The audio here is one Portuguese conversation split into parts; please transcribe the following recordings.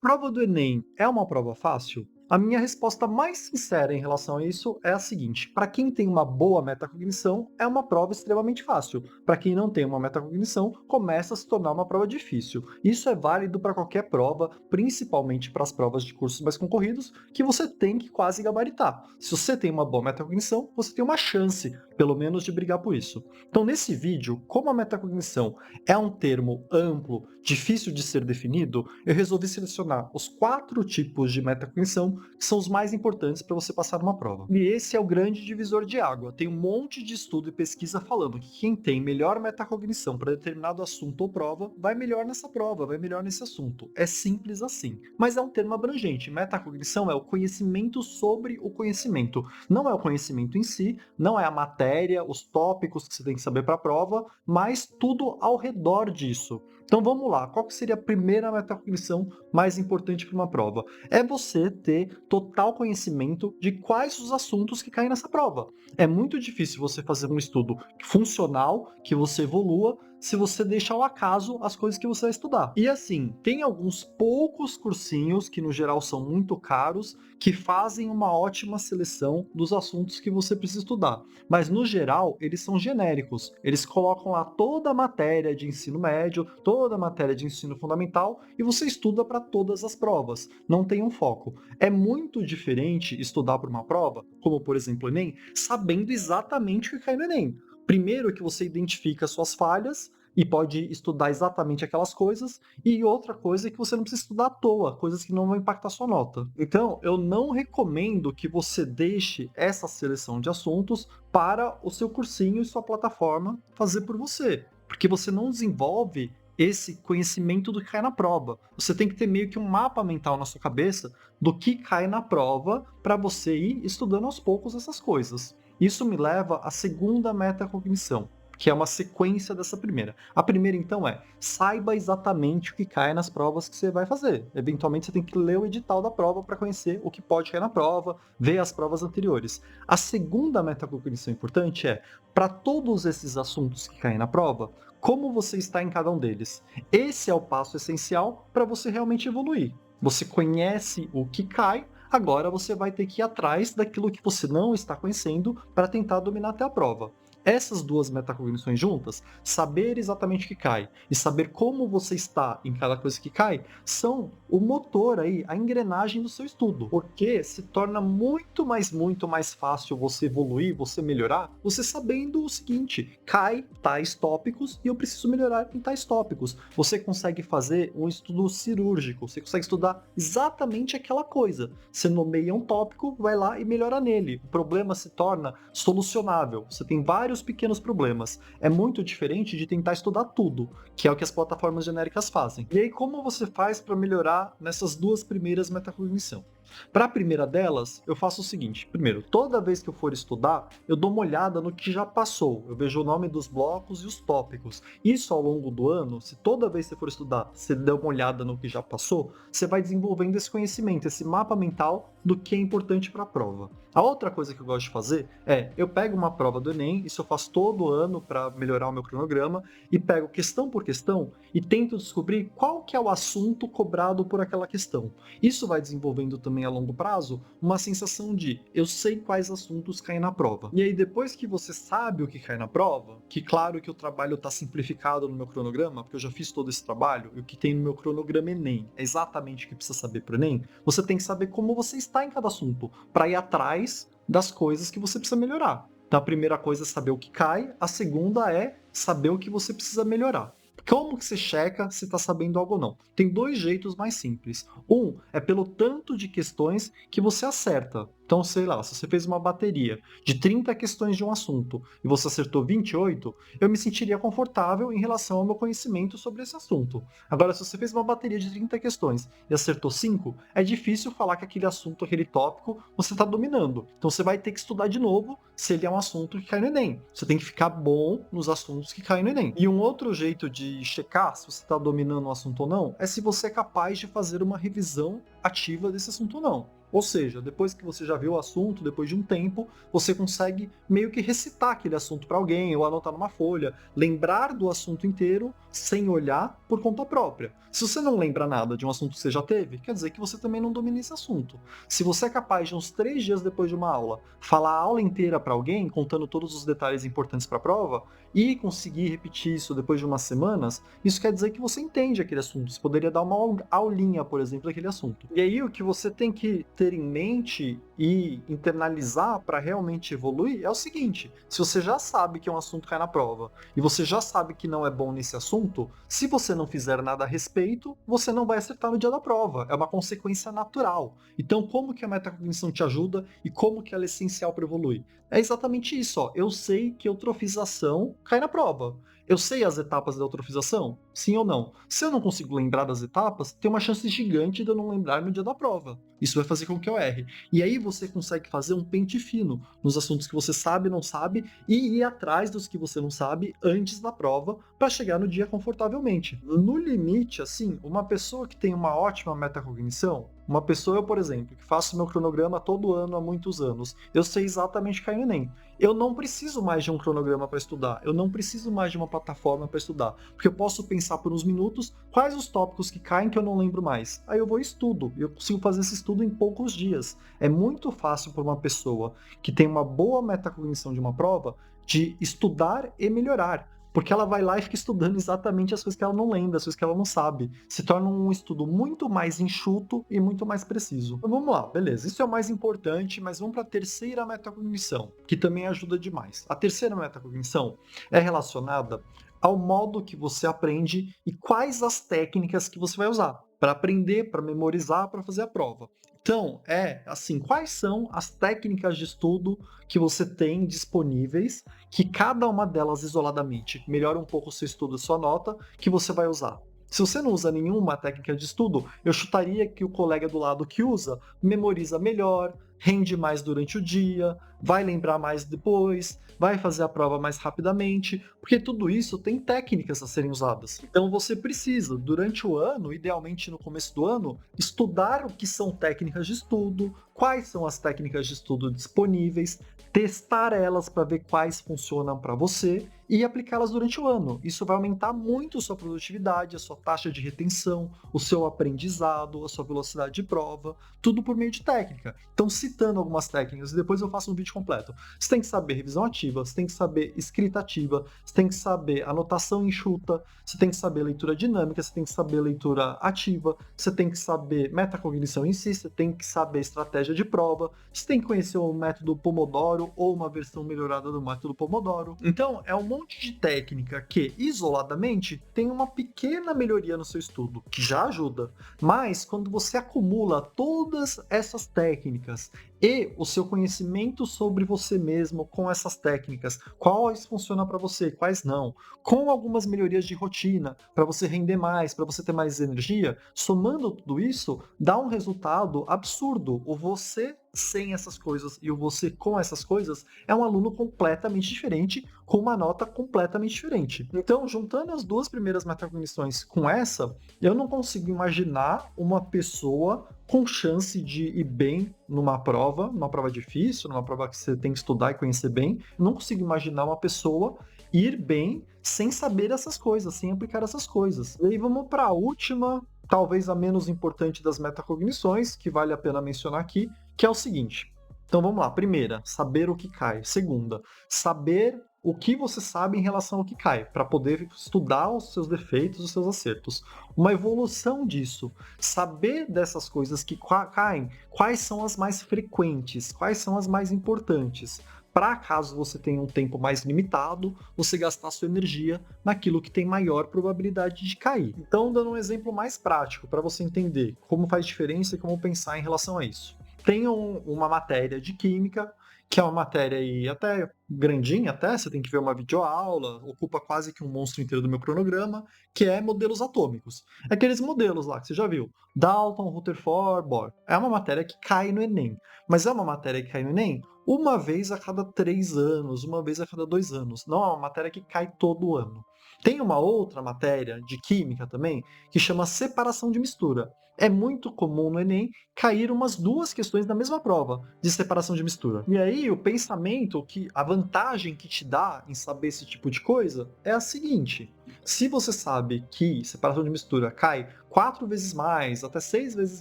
Prova do Enem é uma prova fácil? A minha resposta mais sincera em relação a isso é a seguinte: para quem tem uma boa metacognição, é uma prova extremamente fácil. Para quem não tem uma metacognição, começa a se tornar uma prova difícil. Isso é válido para qualquer prova, principalmente para as provas de cursos mais concorridos, que você tem que quase gabaritar. Se você tem uma boa metacognição, você tem uma chance, pelo menos, de brigar por isso. Então, nesse vídeo, como a metacognição é um termo amplo, difícil de ser definido, eu resolvi selecionar os 4 tipos de metacognição que são os mais importantes para você passar numa prova. E esse é o grande divisor de água. Tem um monte de estudo e pesquisa falando que quem tem melhor metacognição para determinado assunto ou prova, vai melhor nessa prova, vai melhor nesse assunto. É simples assim. Mas é um termo abrangente. Metacognição é o conhecimento sobre o conhecimento. Não é o conhecimento em si, não é a matéria, os tópicos que você tem que saber para a prova, mas tudo ao redor disso. Então vamos lá, qual que seria a primeira metacognição mais importante para uma prova? É você ter total conhecimento de quais os assuntos que caem nessa prova. É muito difícil você fazer um estudo funcional, que você evolua, se você deixa ao acaso as coisas que você vai estudar. E assim, tem alguns poucos cursinhos, que no geral são muito caros, que fazem uma ótima seleção dos assuntos que você precisa estudar. Mas no geral, eles são genéricos. Eles colocam lá toda a matéria de ensino médio, toda a matéria de ensino fundamental, e você estuda para todas as provas. Não tem um foco. É muito diferente estudar para uma prova, como por exemplo o Enem, sabendo exatamente o que cai no Enem. Primeiro que você identifica suas falhas e pode estudar exatamente aquelas coisas, e outra coisa é que você não precisa estudar à toa, coisas que não vão impactar sua nota. Então, eu não recomendo que você deixe essa seleção de assuntos para o seu cursinho e sua plataforma fazer por você, porque você não desenvolve esse conhecimento do que cai na prova. Você tem que ter meio que um mapa mental na sua cabeça do que cai na prova para você ir estudando aos poucos essas coisas. Isso me leva à segunda metacognição, que é uma sequência dessa primeira. A primeira, então, é saiba exatamente o que cai nas provas que você vai fazer. Eventualmente, você tem que ler o edital da prova para conhecer o que pode cair na prova, ver as provas anteriores. A segunda metacognição importante é, para todos esses assuntos que caem na prova, como você está em cada um deles. Esse é o passo essencial para você realmente evoluir. Você conhece o que cai, agora você vai ter que ir atrás daquilo que você não está conhecendo para tentar dominar até a prova. Essas duas metacognições juntas, saber exatamente o que cai e saber como você está em cada coisa que cai, são o motor aí, a engrenagem do seu estudo. Porque se torna muito mais fácil você evoluir, você melhorar, você sabendo o seguinte: cai tais tópicos e eu preciso melhorar em tais tópicos. Você consegue fazer um estudo cirúrgico, você consegue estudar exatamente aquela coisa. Você nomeia um tópico, vai lá e melhora nele. O problema se torna solucionável. Você tem vários pequenos problemas. É muito diferente de tentar estudar tudo, que é o que as plataformas genéricas fazem. E aí, como você faz para melhorar nessas duas primeiras metacognição? Para a primeira delas, eu faço o seguinte: primeiro, toda vez que eu for estudar, eu dou uma olhada no que já passou. Eu vejo o nome dos blocos e os tópicos. Isso ao longo do ano, se toda vez que você for estudar, você der uma olhada no que já passou, você vai desenvolvendo esse conhecimento, esse mapa mental do que é importante para a prova. A outra coisa que eu gosto de fazer é, eu pego uma prova do Enem, isso eu faço todo ano para melhorar o meu cronograma, e pego questão por questão e tento descobrir qual que é o assunto cobrado por aquela questão. Isso vai desenvolvendo também a longo prazo uma sensação de eu sei quais assuntos caem na prova. E aí depois que você sabe o que cai na prova, que claro que o trabalho está simplificado no meu cronograma, porque eu já fiz todo esse trabalho, e o que tem no meu cronograma Enem é exatamente o que precisa saber para o Enem, você tem que saber como você está em cada assunto, para ir atrás das coisas que você precisa melhorar. Então a primeira coisa é saber o que cai, a segunda é saber o que você precisa melhorar. Como que você checa se está sabendo algo ou não? Tem dois jeitos mais simples. Um é pelo tanto de questões que você acerta. Então, sei lá, se você fez uma bateria de 30 questões de um assunto e você acertou 28, eu me sentiria confortável em relação ao meu conhecimento sobre esse assunto. Agora, se você fez uma bateria de 30 questões e acertou 5, é difícil falar que aquele assunto, aquele tópico, você está dominando. Então, você vai ter que estudar de novo se ele é um assunto que cai no Enem. Você tem que ficar bom nos assuntos que caem no Enem. E um outro jeito de checar se você está dominando o assunto ou não é se você é capaz de fazer uma revisão ativa desse assunto ou não. Ou seja, depois que você já viu o assunto, depois de um tempo, você consegue meio que recitar aquele assunto para alguém ou anotar numa folha, lembrar do assunto inteiro sem olhar por conta própria. Se você não lembra nada de um assunto que você já teve, quer dizer que você também não domina esse assunto. Se você é capaz de uns 3 dias depois de uma aula, falar a aula inteira para alguém, contando todos os detalhes importantes para a prova, e conseguir repetir isso depois de umas semanas, isso quer dizer que você entende aquele assunto. Você poderia dar uma aulinha, por exemplo, daquele assunto. E aí o que você tem que ter em mente e internalizar para realmente evoluir é o seguinte: se você já sabe que um assunto cai na prova e você já sabe que não é bom nesse assunto, se você não fizer nada a respeito, você não vai acertar no dia da prova. É uma consequência natural. Então, como que a metacognição te ajuda e como que ela é essencial para evoluir? É exatamente isso, ó. Eu sei que eutrofização cai na prova. Eu sei as etapas da eutrofização? Sim ou não? Se eu não consigo lembrar das etapas, tem uma chance gigante de eu não lembrar no dia da prova. Isso vai fazer com que eu erre. E aí você consegue fazer um pente fino nos assuntos que você sabe e não sabe e ir atrás dos que você não sabe antes da prova para chegar no dia confortavelmente. No limite, assim, uma pessoa que tem uma ótima metacognição, uma pessoa, eu, por exemplo, que faço meu cronograma todo ano há muitos anos, eu sei exatamente cair no Enem. Eu não preciso mais de um cronograma para estudar, eu não preciso mais de uma plataforma para estudar, porque eu posso pensar por uns minutos quais os tópicos que caem que eu não lembro mais. Aí eu vou e estudo, e eu consigo fazer esse estudo em poucos dias. É muito fácil para uma pessoa que tem uma boa metacognição de uma prova de estudar e melhorar. Porque ela vai lá e fica estudando exatamente as coisas que ela não lembra, as coisas que ela não sabe. Se torna um estudo muito mais enxuto e muito mais preciso. Então, vamos lá, beleza. Isso é o mais importante, mas vamos para a terceira metacognição, que também ajuda demais. A terceira metacognição é relacionada ao modo que você aprende e quais as técnicas que você vai usar para aprender, para memorizar, para fazer a prova. Então, é assim, quais são as técnicas de estudo que você tem disponíveis, que cada uma delas isoladamente melhora um pouco o seu estudo, a sua nota, que você vai usar? Se você não usa nenhuma técnica de estudo, eu chutaria que o colega do lado que usa memoriza melhor, rende mais durante o dia, vai lembrar mais depois, vai fazer a prova mais rapidamente, porque tudo isso tem técnicas a serem usadas. Então você precisa, durante o ano, idealmente no começo do ano, estudar o que são técnicas de estudo, quais são as técnicas de estudo disponíveis, testar elas para ver quais funcionam para você e aplicá-las durante o ano. Isso vai aumentar muito a sua produtividade, a sua taxa de retenção, o seu aprendizado, a sua velocidade de prova, tudo por meio de técnica. Então, citando algumas técnicas, e depois eu faço um vídeo completo. Você tem que saber revisão ativa, você tem que saber escrita ativa, você tem que saber anotação enxuta, você tem que saber leitura dinâmica, você tem que saber leitura ativa, você tem que saber metacognição em si, você tem que saber estratégia de prova, você tem que conhecer o método Pomodoro ou uma versão melhorada do método Pomodoro. Então, é um monte de técnica que, isoladamente, tem uma pequena melhoria no seu estudo, que já ajuda. Mas, quando você acumula todas essas técnicas e o seu conhecimento sobre você mesmo com essas técnicas, quais funcionam para você, quais não, com algumas melhorias de rotina, para você render mais, para você ter mais energia, somando tudo isso, dá um resultado absurdo. O você sem essas coisas e o você com essas coisas é um aluno completamente diferente, com uma nota completamente diferente. Então, juntando as duas primeiras metacognições com essa, eu não consigo imaginar uma pessoa com chance de ir bem numa prova difícil, numa prova que você tem que estudar e conhecer bem. Eu não consigo imaginar uma pessoa ir bem sem saber essas coisas, sem aplicar essas coisas. E aí vamos para a última, talvez a menos importante das metacognições, que vale a pena mencionar aqui, que é o seguinte. Então vamos lá. Primeira, saber o que cai. Segunda, saber o que você sabe em relação ao que cai, para poder estudar os seus defeitos, os seus acertos. Uma evolução disso, saber dessas coisas que caem, quais são as mais frequentes, quais são as mais importantes, para caso você tenha um tempo mais limitado, você gastar sua energia naquilo que tem maior probabilidade de cair. Então, dando um exemplo mais prático para você entender como faz diferença e como pensar em relação a isso. Tem uma matéria de química, que é uma matéria aí até grandinha, até, você tem que ver uma videoaula, ocupa quase que um monstro inteiro do meu cronograma, que é modelos atômicos. Aqueles modelos lá que você já viu, Dalton, Rutherford, Bohr. É uma matéria que cai no Enem. Mas é uma matéria que cai no Enem uma vez a cada 3 anos, uma vez a cada 2 anos. Não é uma matéria que cai todo ano. Tem uma outra matéria de química também, que chama separação de mistura. é muito comum no Enem cair umas 2 questões na mesma prova de separação de mistura. E aí o pensamento a vantagem que te dá em saber esse tipo de coisa é a seguinte: se você sabe que separação de mistura cai 4 vezes mais, até 6 vezes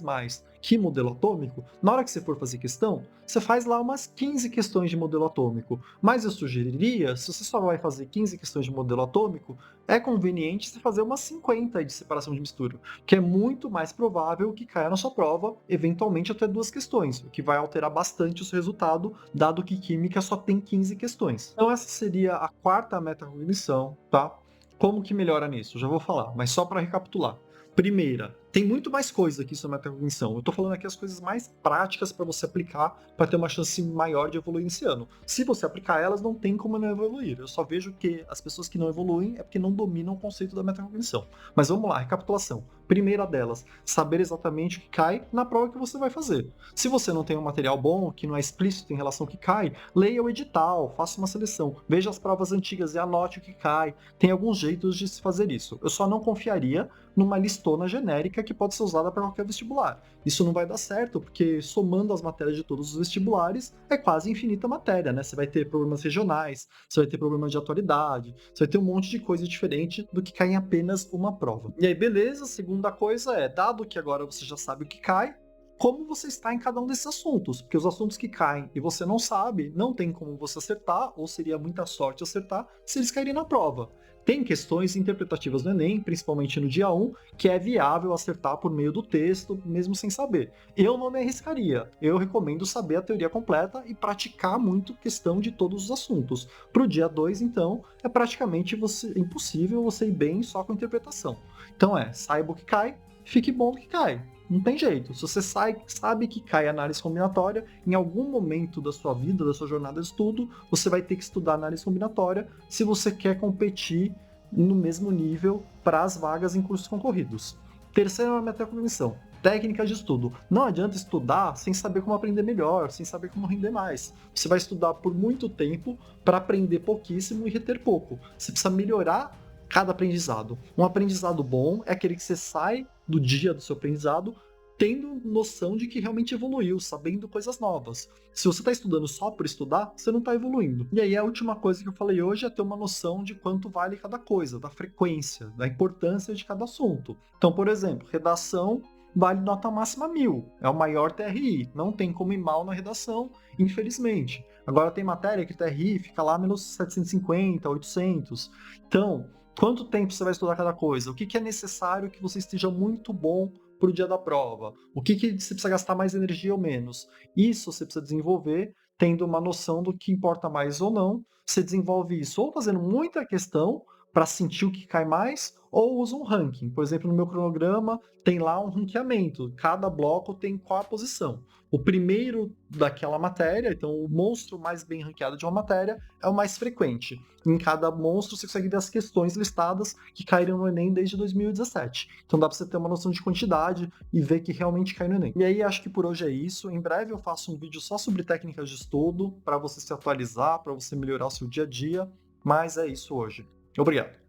mais que modelo atômico, na hora que você for fazer questão, você faz lá umas 15 questões de modelo atômico. Mas eu sugeriria, se você só vai fazer 15 questões de modelo atômico, é conveniente você fazer umas 50 de separação de mistura, que é muito mais provável que caia na sua prova, eventualmente até 2 questões, o que vai alterar bastante o seu resultado, dado que química só tem 15 questões. Então essa seria a quarta metacognição, tá? Como que melhora nisso? Já vou falar, mas só para recapitular. Primeira, tem muito mais coisa que isso na metacognição. Eu tô falando aqui as coisas mais práticas para você aplicar para ter uma chance maior de evoluir nesse ano. Se você aplicar elas, não tem como não evoluir. Eu só vejo que as pessoas que não evoluem é porque não dominam o conceito da metacognição. Mas vamos lá, recapitulação. Primeira delas, saber exatamente o que cai na prova que você vai fazer. Se você não tem um material bom, que não é explícito em relação ao que cai, leia o edital, faça uma seleção, veja as provas antigas e anote o que cai. Tem alguns jeitos de se fazer isso. Eu só não confiaria numa listona genérica que pode ser usada para qualquer vestibular. Isso não vai dar certo, porque somando as matérias de todos os vestibulares, é quase infinita matéria, né? Você vai ter problemas regionais, você vai ter problemas de atualidade, você vai ter um monte de coisa diferente do que cai em apenas uma prova. E aí, beleza, segunda coisa é, dado que agora você já sabe o que cai, como você está em cada um desses assuntos, porque os assuntos que caem e você não sabe, não tem como você acertar, ou seria muita sorte acertar, se eles caírem na prova. Tem questões interpretativas no Enem, principalmente no dia 1, que é viável acertar por meio do texto, mesmo sem saber. Eu não me arriscaria. Eu recomendo saber a teoria completa e praticar muito questão de todos os assuntos. Para o dia 2, então, é praticamente impossível você ir bem só com interpretação. Então saiba o que cai, fique bom no que cai. Não tem jeito. Se você sabe que cai análise combinatória, em algum momento da sua vida, da sua jornada de estudo, você vai ter que estudar análise combinatória se você quer competir no mesmo nível para as vagas em cursos concorridos. Terceira é a metacognição. Técnicas de estudo. Não adianta estudar sem saber como aprender melhor, sem saber como render mais. Você vai estudar por muito tempo para aprender pouquíssimo e reter pouco. Você precisa melhorar cada aprendizado. Um aprendizado bom é aquele que você sai do dia do seu aprendizado tendo noção de que realmente evoluiu, sabendo coisas novas. Se você está estudando só por estudar, você não está evoluindo. E aí a última coisa que eu falei hoje é ter uma noção de quanto vale cada coisa, da frequência, da importância de cada assunto. Então, por exemplo, redação vale nota máxima 1000, é o maior TRI, não tem como ir mal na redação, infelizmente. Agora tem matéria que o TRI fica lá menos 750, 800. Então, quanto tempo você vai estudar cada coisa? O que é necessário que você esteja muito bom para o dia da prova? O que você precisa gastar mais energia ou menos? Isso você precisa desenvolver tendo uma noção do que importa mais ou não. Você desenvolve isso ou fazendo muita questão para sentir o que cai mais, ou usa um ranking. Por exemplo, no meu cronograma tem lá um ranqueamento. Cada bloco tem qual a posição. O primeiro daquela matéria, então o monstro mais bem ranqueado de uma matéria, é o mais frequente. Em cada monstro você consegue ver as questões listadas que caíram no Enem desde 2017. Então dá para você ter uma noção de quantidade e ver que realmente cai no Enem. E aí acho que por hoje é isso. Em breve eu faço um vídeo só sobre técnicas de estudo, para você se atualizar, para você melhorar o seu dia a dia. Mas é isso hoje. Obrigado.